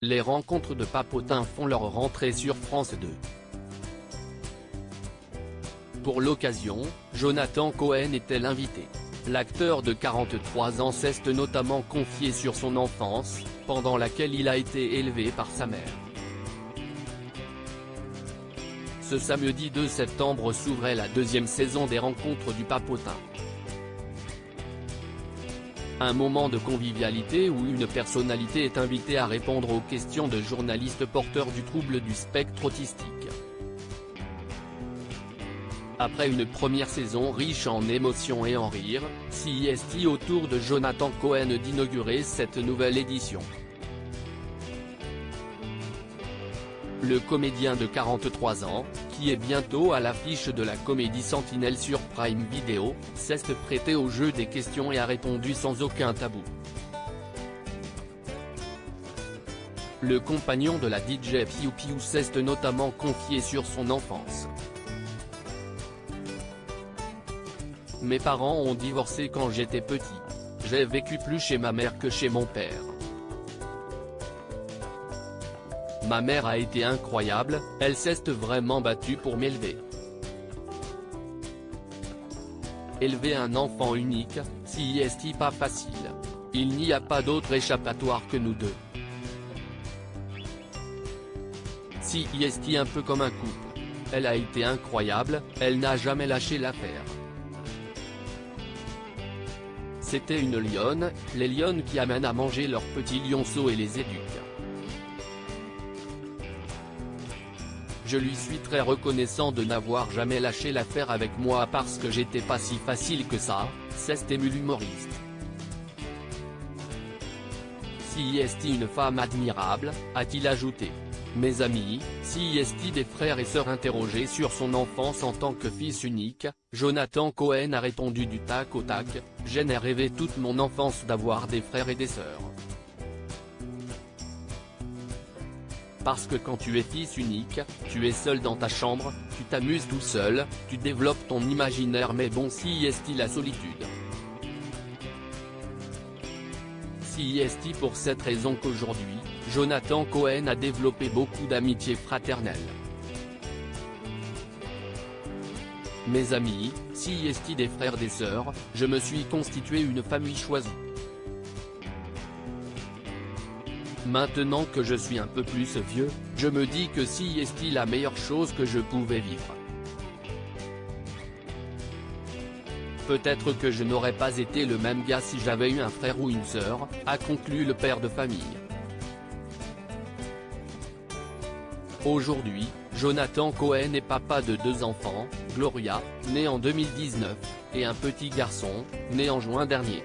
Les rencontres de papotins font leur rentrée sur France 2. Pour l'occasion, Jonathan Cohen était l'invité. L'acteur de 43 ans s'est notamment confié sur son enfance, pendant laquelle il a été élevé par sa mère. Ce samedi 2 septembre s'ouvrait la deuxième saison des rencontres du papotin. Un moment de convivialité où une personnalité est invitée à répondre aux questions de journalistes porteurs du trouble du spectre autistique. Après une première saison riche en émotions et en rires, c'est au tour de Jonathan Cohen d'inaugurer cette nouvelle édition. Le comédien de 43 ans, qui est bientôt à l'affiche de la comédie Sentinelle sur Prime Video, s'est prêté au jeu des questions et a répondu sans aucun tabou. Le compagnon de la DJ Piu Piu s'est notamment confié sur son enfance. Mes parents ont divorcé quand j'étais petit. J'ai vécu plus chez ma mère que chez mon père. Ma mère a été incroyable, elle s'est vraiment battue pour m'élever. Élever un enfant unique, c'est pas facile. Il n'y a pas d'autre échappatoire que nous deux. C'est un peu comme un couple. Elle a été incroyable, elle n'a jamais lâché l'affaire. C'était une lionne, les lionnes qui amènent à manger leurs petits lionceaux et les éduquent. Je lui suis très reconnaissant de n'avoir jamais lâché l'affaire avec moi parce que j'étais pas si facile que ça, s'est ému l'humoriste. C'est une femme admirable, a-t-il ajouté. Mes amis, des frères et sœurs interrogés sur son enfance en tant que fils unique, Jonathan Cohen a répondu du tac au tac, j'ai rêvé toute mon enfance d'avoir des frères et des sœurs. Parce que quand tu es fils unique, tu es seul dans ta chambre, tu t'amuses tout seul, tu développes ton imaginaire mais bon c'est la solitude. C'est pour cette raison qu'aujourd'hui, Jonathan Cohen a développé beaucoup d'amitié fraternelle. Mes amis, des frères des sœurs, je me suis constitué une famille choisie. Maintenant que je suis un peu plus vieux, je me dis que c'est la meilleure chose que je pouvais vivre. Peut-être que je n'aurais pas été le même gars si j'avais eu un frère ou une sœur, a conclu le père de famille. Aujourd'hui, Jonathan Cohen est papa de 2 enfants, Gloria, née en 2019, et un petit garçon, né en juin dernier.